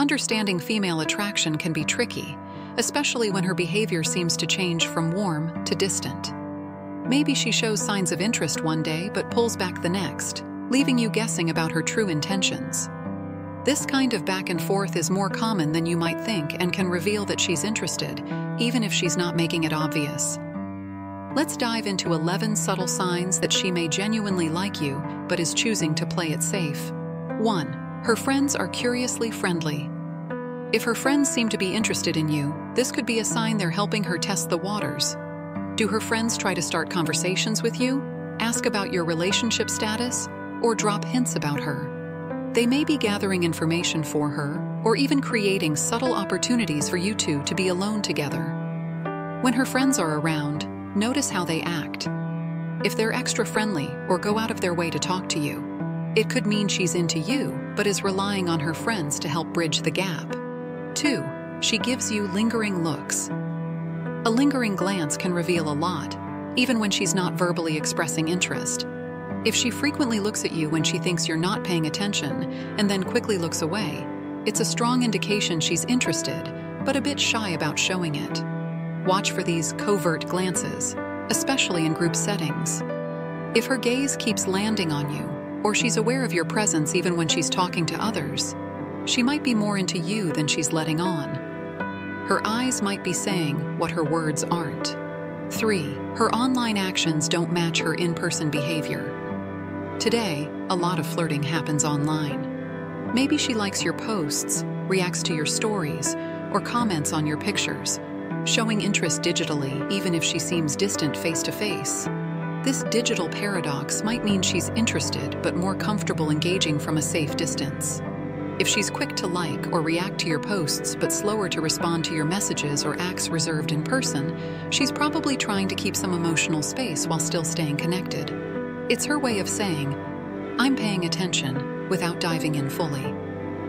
Understanding female attraction can be tricky, especially when her behavior seems to change from warm to distant. Maybe she shows signs of interest one day but pulls back the next, leaving you guessing about her true intentions. This kind of back and forth is more common than you might think and can reveal that she's interested, even if she's not making it obvious. Let's dive into 11 subtle signs that she may genuinely like you but is choosing to play it safe. 1. Her friends are curiously friendly. If her friends seem to be interested in you, this could be a sign they're helping her test the waters. Do her friends try to start conversations with you, ask about your relationship status, or drop hints about her? They may be gathering information for her, or even creating subtle opportunities for you two to be alone together. When her friends are around, notice how they act. If they're extra friendly or go out of their way to talk to you, it could mean she's into you but is relying on her friends to help bridge the gap. 2. She gives you lingering looks. A lingering glance can reveal a lot, even when she's not verbally expressing interest. If she frequently looks at you when she thinks you're not paying attention and then quickly looks away, it's a strong indication she's interested, but a bit shy about showing it. Watch for these covert glances, especially in group settings. If her gaze keeps landing on you, or she's aware of your presence even when she's talking to others, she might be more into you than she's letting on. Her eyes might be saying what her words aren't. 3. Her online actions don't match her in-person behavior. Today, a lot of flirting happens online. Maybe she likes your posts, reacts to your stories, or comments on your pictures, showing interest digitally even if she seems distant face-to-face. This digital paradox might mean she's interested but more comfortable engaging from a safe distance. If she's quick to like or react to your posts but slower to respond to your messages or acts reserved in person, she's probably trying to keep some emotional space while still staying connected. It's her way of saying, "I'm paying attention," without diving in fully.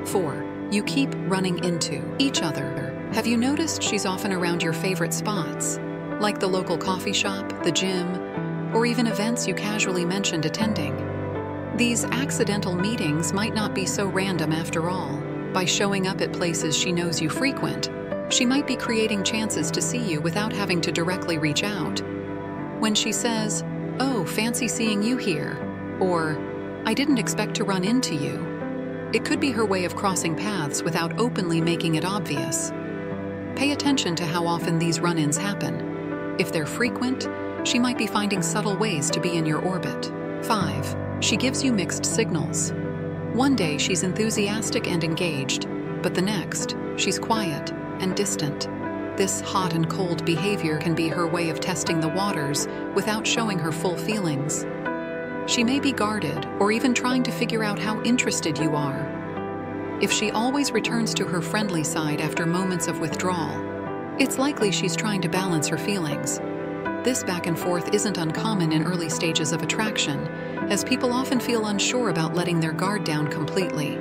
4. You keep running into each other. Have you noticed she's often around your favorite spots, like the local coffee shop, the gym, or even events you casually mentioned attending? These accidental meetings might not be so random after all. By showing up at places she knows you frequent, she might be creating chances to see you without having to directly reach out. When she says, "Oh, fancy seeing you here," or "I didn't expect to run into you," it could be her way of crossing paths without openly making it obvious. Pay attention to how often these run-ins happen. If they're frequent, she might be finding subtle ways to be in your orbit. 5. She gives you mixed signals. One day she's enthusiastic and engaged, but the next, she's quiet and distant. This hot and cold behavior can be her way of testing the waters without showing her full feelings. She may be guarded or even trying to figure out how interested you are. If she always returns to her friendly side after moments of withdrawal, it's likely she's trying to balance her feelings. This back and forth isn't uncommon in early stages of attraction, as people often feel unsure about letting their guard down completely.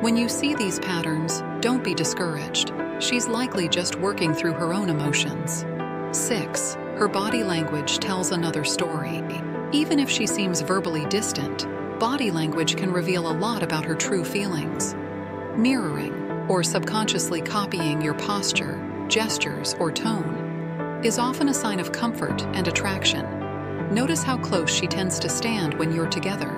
When you see these patterns, don't be discouraged. She's likely just working through her own emotions. 6. Her body language tells another story. Even if she seems verbally distant, body language can reveal a lot about her true feelings. Mirroring, or subconsciously copying your posture, gestures, or tone, is often a sign of comfort and attraction. Notice how close she tends to stand when you're together.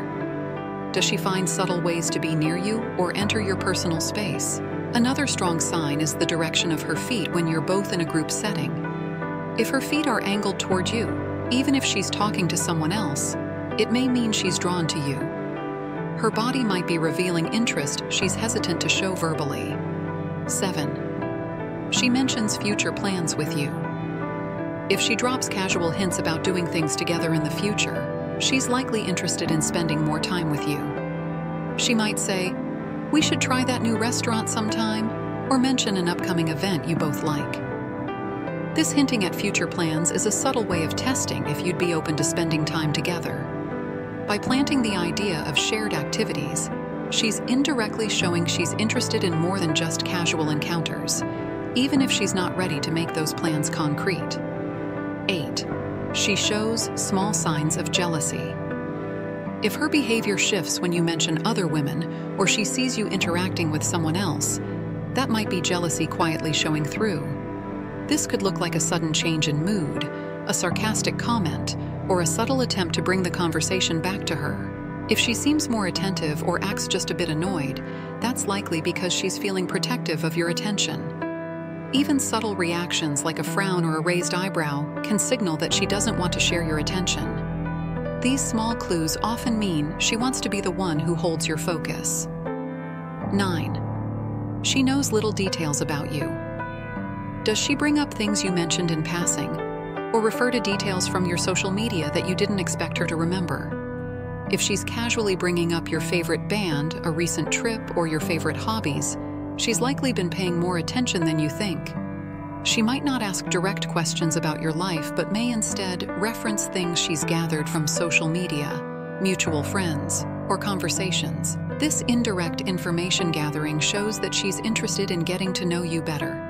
Does she find subtle ways to be near you or enter your personal space? Another strong sign is the direction of her feet when you're both in a group setting. If her feet are angled toward you, even if she's talking to someone else, it may mean she's drawn to you. Her body might be revealing interest she's hesitant to show verbally. 7. She mentions future plans with you. If she drops casual hints about doing things together in the future, she's likely interested in spending more time with you. She might say, "We should try that new restaurant sometime," or mention an upcoming event you both like. This hinting at future plans is a subtle way of testing if you'd be open to spending time together. By planting the idea of shared activities, she's indirectly showing she's interested in more than just casual encounters, even if she's not ready to make those plans concrete. 8. She shows small signs of jealousy. If her behavior shifts when you mention other women or she sees you interacting with someone else, that might be jealousy quietly showing through. This could look like a sudden change in mood, a sarcastic comment, or a subtle attempt to bring the conversation back to her. If she seems more attentive or acts just a bit annoyed, that's likely because she's feeling protective of your attention. Even subtle reactions like a frown or a raised eyebrow can signal that she doesn't want to share your attention. These small clues often mean she wants to be the one who holds your focus. 9. She knows little details about you. Does she bring up things you mentioned in passing, or refer to details from your social media that you didn't expect her to remember? If she's casually bringing up your favorite band, a recent trip, or your favorite hobbies, she's likely been paying more attention than you think. She might not ask direct questions about your life, but may instead reference things she's gathered from social media, mutual friends, or conversations. This indirect information gathering shows that she's interested in getting to know you better.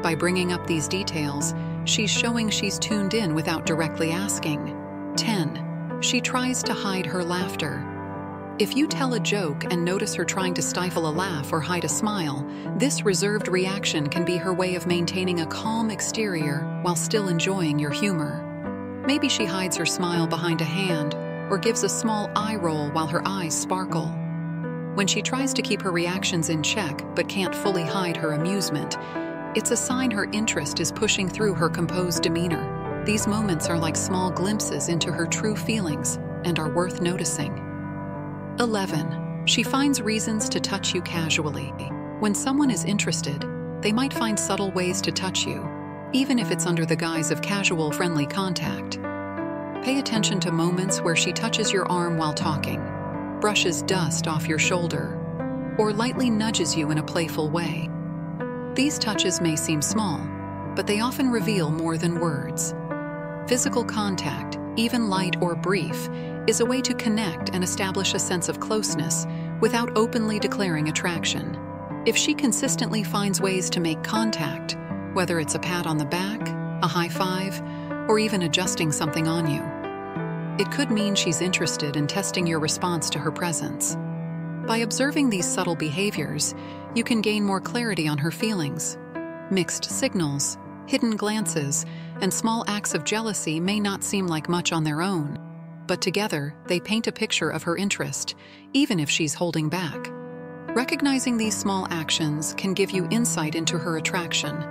By bringing up these details, she's showing she's tuned in without directly asking. 10. She tries to hide her laughter. If you tell a joke and notice her trying to stifle a laugh or hide a smile, this reserved reaction can be her way of maintaining a calm exterior while still enjoying your humor. Maybe she hides her smile behind a hand or gives a small eye roll while her eyes sparkle. When she tries to keep her reactions in check but can't fully hide her amusement, it's a sign her interest is pushing through her composed demeanor. These moments are like small glimpses into her true feelings and are worth noticing. 11. She finds reasons to touch you casually. When someone is interested, they might find subtle ways to touch you, even if it's under the guise of casual, friendly contact. Pay attention to moments where she touches your arm while talking, brushes dust off your shoulder, or lightly nudges you in a playful way. These touches may seem small, but they often reveal more than words. Physical contact, even light or brief, is a way to connect and establish a sense of closeness without openly declaring attraction. If she consistently finds ways to make contact, whether it's a pat on the back, a high five, or even adjusting something on you, it could mean she's interested in testing your response to her presence. By observing these subtle behaviors, you can gain more clarity on her feelings. Mixed signals, hidden glances, and small acts of jealousy may not seem like much on their own, but together they paint a picture of her interest, even if she's holding back. Recognizing these small actions can give you insight into her attraction,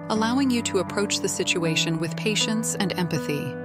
allowing you to approach the situation with patience and empathy.